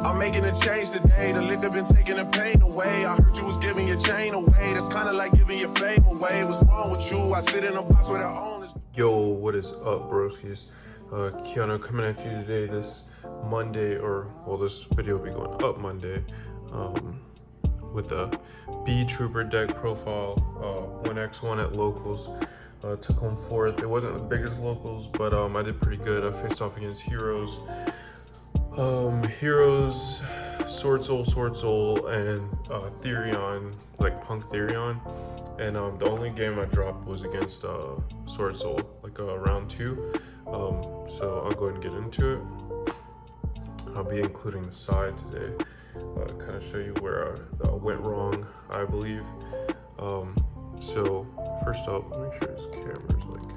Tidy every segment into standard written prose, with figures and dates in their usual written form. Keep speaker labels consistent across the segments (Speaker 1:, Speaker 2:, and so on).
Speaker 1: I'm making a change today. The liquor been taking the pain away. I heard you was giving your chain away. That's kind of like giving your fame away. What's wrong with you? I sit in a box where the owners.
Speaker 2: Yo, what is up, broskies? Keanu coming at you today. This Monday, or well, this video will be going up Monday, with a Beetrooper deck profile, 1x1 at locals. Took home fourth. It wasn't the biggest locals, but I did pretty good. I faced off against Heroes, Sword Soul, and Therion, like Punk Therion. And the only game I dropped was against Sword Soul, like round 2. So I'll go ahead and get into it. I'll be including the side today, kind of show you where I went wrong, I believe. So first up, make sure this camera's like,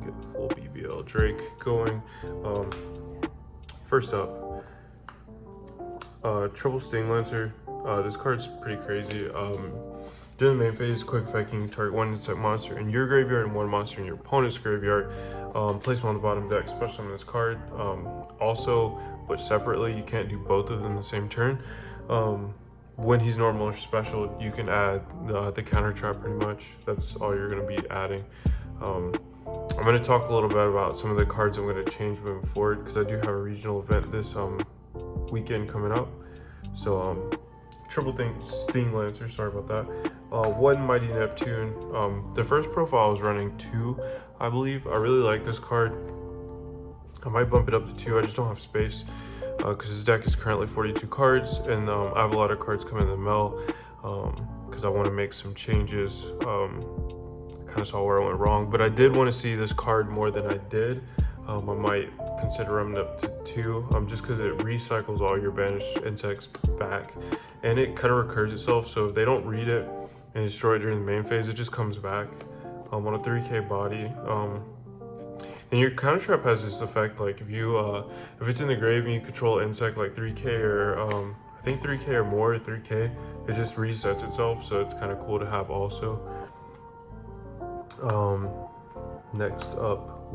Speaker 2: get the full BBL Drake going. First up, Triple Sting Lancer. This card's pretty crazy. During the main phase, quick effect, you can target one insect monster in your graveyard and one monster in your opponent's graveyard. Place them on the bottom deck, special on this card. Also, but separately, you can't do both of them the same turn. When he's normal or special, you can add the counter trap pretty much. That's all you're going to be adding. I'm going to talk a little bit about some of the cards I'm going to change moving forward, because I do have a regional event this weekend coming up. So Triple Sting Lancer, sorry about that. One Mighty Neptune. The first profile I was running 2, I believe. I really like this card. I might bump it up to 2, I just don't have space. Because this deck is currently 42 cards, and I have a lot of cards coming in the mail, because I want to make some changes. Kind of saw where I went wrong, but I did want to see this card more than I did. I might consider running up to 2, just because it recycles all your banished insects back, and it kind of recurs itself. So if they don't read it and destroy it during the main phase, it just comes back on a 3k body. And your counter trap has this effect, like if it's in the grave and you control an insect like 3k or I think 3k or more, 3k, it just resets itself. So it's kind of cool to have also. Next up,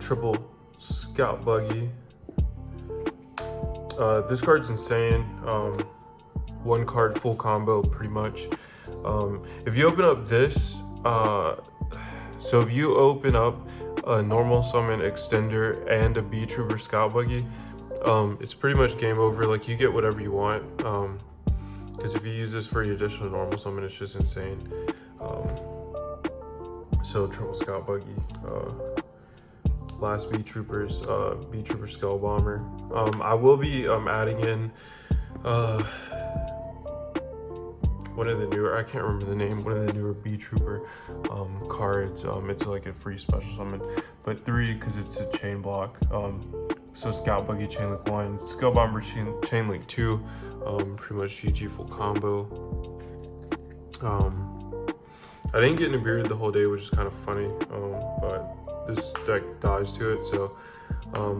Speaker 2: Triple Scout Buggy. This card's insane. One card full combo pretty much. If you open up this, so if you open up a normal summon extender and a Beetrooper Scout Buggy, it's pretty much game over. Like, you get whatever you want, because if you use this for your additional normal summon, it's just insane. So Triple Scout Buggy, last Beetroopers, Beetrooper Skull Bomber. I will be adding in one of the newer, I can't remember the name, one of the newer Beetrooper cards. It's like a free special summon, but 3 because it's a chain block. So Scout Buggy Chain Link 1, Skull Bomber Chain Link 2, pretty much GG full combo. I didn't get in a beard the whole day, which is kind of funny, but this deck dies to it. So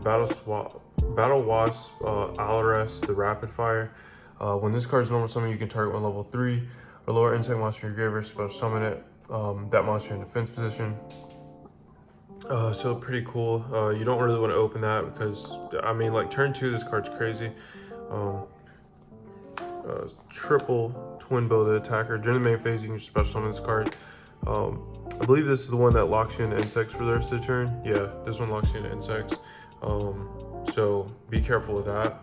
Speaker 2: Battle Wasp, Alaris, the Rapid Fire. When this card's normal summon, you can target one level 3 or lower insect monster in your graveyard, special summon it. That monster in defense position. So pretty cool. You don't really want to open that because, I mean, like turn 2, this card's crazy. Triple Twin Bow the attacker. During the main phase, you can just special summon this card. I believe this is the one that locks you into insects for the rest of the turn. Yeah, this one locks you into insects. So be careful with that.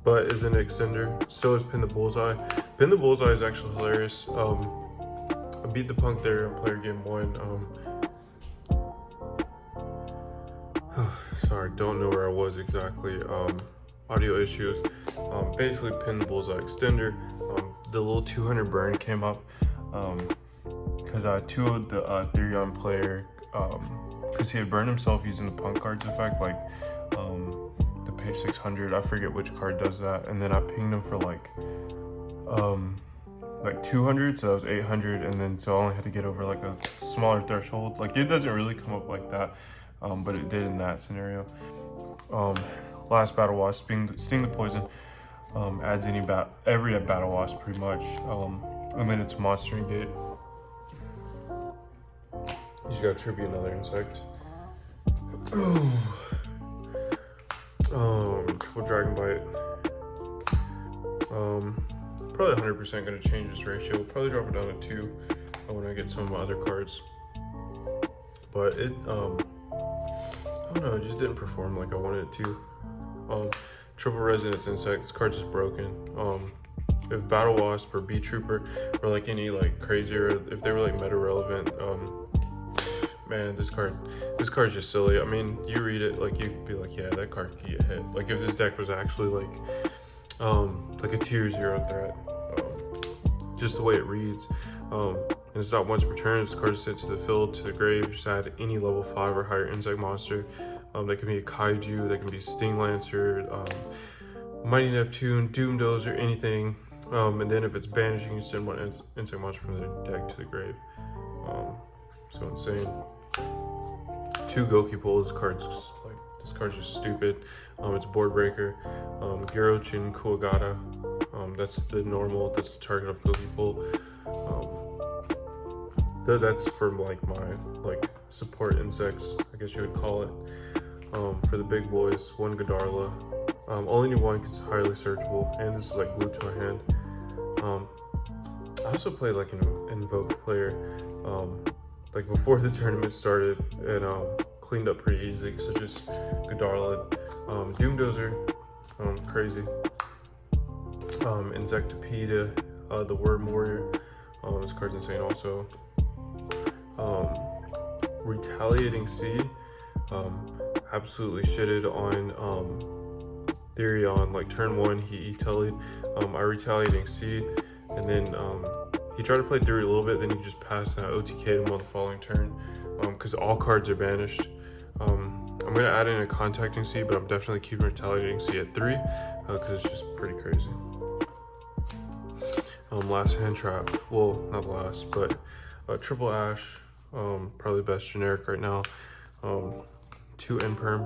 Speaker 2: But is an extender. So is Pin the Bullseye. Pin the Bullseye is actually hilarious. I beat the Punk there in player game 1. Sorry, don't know where I was exactly. Audio issues. Basically Pin the Bullseye extender. The little 200 burn came up because I 2'd the Therion player because he had burned himself using the Punk card's effect, like the page 600. I forget which card does that, and then I pinged him for like 200, so that was 800, and then so I only had to get over like a smaller threshold. Like, it doesn't really come up like that, but it did in that scenario. Last Battle Wasp, Sting the Poison, adds every Battle Wasp pretty much, and then it's Monster Engage. You just gotta tribute another insect. Triple Dragon Bite. Probably 100% gonna change this ratio. Probably drop it down to 2 when I get some of my other cards. But it, I don't know, it just didn't perform like I wanted it to. Triple Resonance Insect, this card's just broken. If Battle Wasp or Beetrooper or like any like crazier, if they were like meta relevant, man, this card's just silly. I mean, you read it, like you'd be like, yeah, that card could get hit. Like if this deck was actually like a tier 0 threat, just the way it reads. And it's not once per turn. This card is sent to the field, to the grave. Just add any level 5 or higher insect monster. That can be a Kaiju, that can be Sting Lancer, Mighty Neptune, Doom Dozer, anything. And then if it's banished, you can send one insect monster from the deck to the grave. So insane. 2 Goki Pull. This card's just stupid. It's board breaker. Gyurochin Kuwagata. That's the normal. That's the target of Goki Pull. That's for like my support insects, I guess you would call it. For the big boys, 1 Godarla. Only need 1 because it's highly searchable, and this is like glued to my hand. I also played like an Invoke player, like before the tournament started, and cleaned up pretty easy. So just Godarla, Doom Dozer, crazy. Insectopeda, the Worm Warrior. This card's insane also. Retaliating Sea, absolutely shitted on Therion. Like turn 1, he E-Tellied. I Retaliating Sea, and then he tried to play through it a little bit, then he just passed and I OTK'd him on the following turn, because all cards are banished. I'm going to add in a Contacting Sea, but I'm definitely keeping Retaliating Sea at 3, because it's just pretty crazy. Last hand trap, well, not last, but Triple Ash, probably the best generic right now. 2 N-Perm,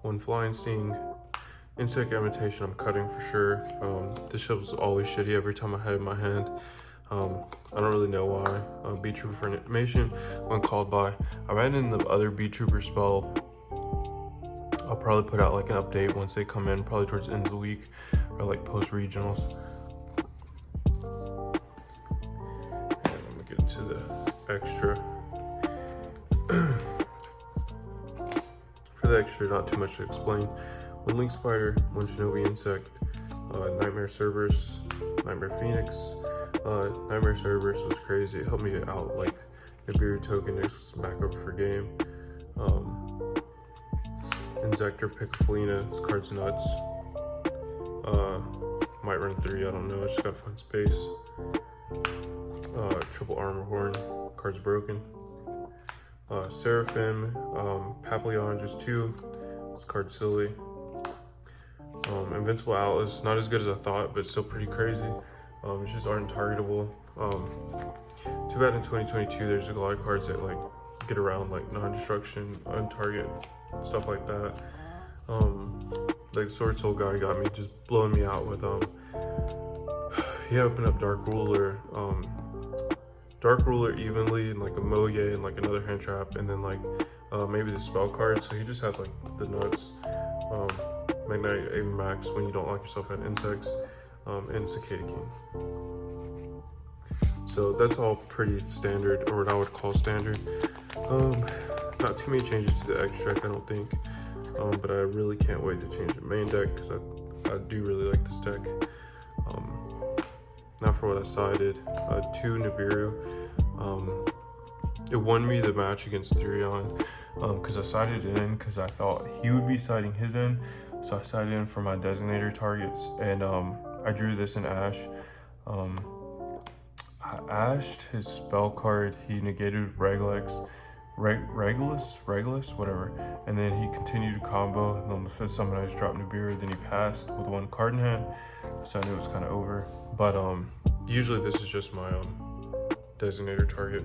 Speaker 2: 1 Flying Sting, Insect Imitation I'm cutting for sure. This shit was always shitty every time I had it in my hand. I don't really know why. Beetrooper for animation, when called by. I ran in the other Beetrooper spell. I'll probably put out like an update once they come in, probably towards the end of the week or like post regionals. And I'm gonna get into the extra. For the extra, not too much to explain. 1 Link Spider, 1 Shinobi Insect, Nightmare Cerberus, Nightmare Phoenix. Nightmare Cerberus was crazy. It helped me out like Nibiru token is back up for game. Inzektor Picafolina, this card's nuts. Might run 3, I don't know, I just gotta find space. Triple Armor Horn, card's broken. Seraphim, Papillon, just 2, this card's silly. Invincible Atlas, not as good as I thought, but still pretty crazy. It's just untargetable. Too bad in 2022 there's a lot of cards that like get around like non-destruction, untarget, stuff like that. Like the Sword Soul guy got me, just blowing me out with he opened up Dark Ruler evenly, and like a Moye and like another hand trap, and then like maybe the spell card. So he just had like the nuts. Magnetic Max when you don't lock yourself at insects, and Cicada King. So that's all pretty standard, or what I would call standard. Not too many changes to the extract, I don't think. But I really can't wait to change the main deck, because I do really like this deck. Now for what I sided, 2 Nibiru. It won me the match against Therion, because I sided it in because I thought he would be siding his in. So I sided in for my designator targets, and I drew this in Ash. I ashed his spell card, he negated Regulus, whatever, and then he continued to combo, and on the 5th summon I just dropped Nibiru, then he passed with 1 card in hand, so I knew it was kind of over. But usually this is just my designator target.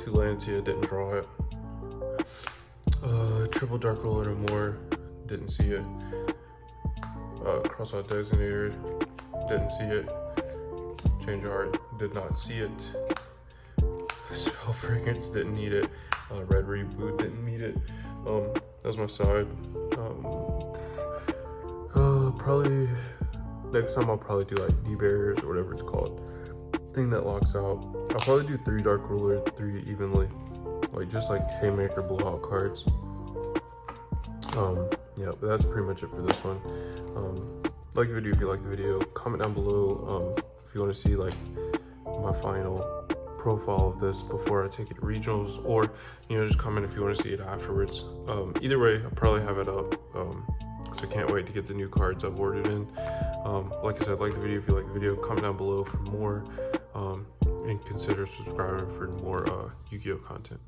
Speaker 2: 2 Lancia, didn't draw it. Triple Dark Ruler no more, didn't see it. Crossout Designator, didn't see it. Change Art, did not see it. Spell Fragrance, didn't need it. Red Reboot didn't meet it. That's my side. Probably next time I'll probably do like D-barriers or whatever it's called. Thing that locks out. I'll probably do 3 Dark Ruler, 3 evenly. Like just like Haymaker blowout cards. Yeah, but that's pretty much it for this one. Like the video if you like the video. Comment down below if you want to see like my final profile of this before I take it to regionals, or you know, just comment if you want to see it afterwards. Either way, I'll probably have it up. So I can't wait to get the new cards I've ordered in. Like I said, like the video if you like the video. Comment down below for more, and consider subscribing for more Yu-Gi-Oh content.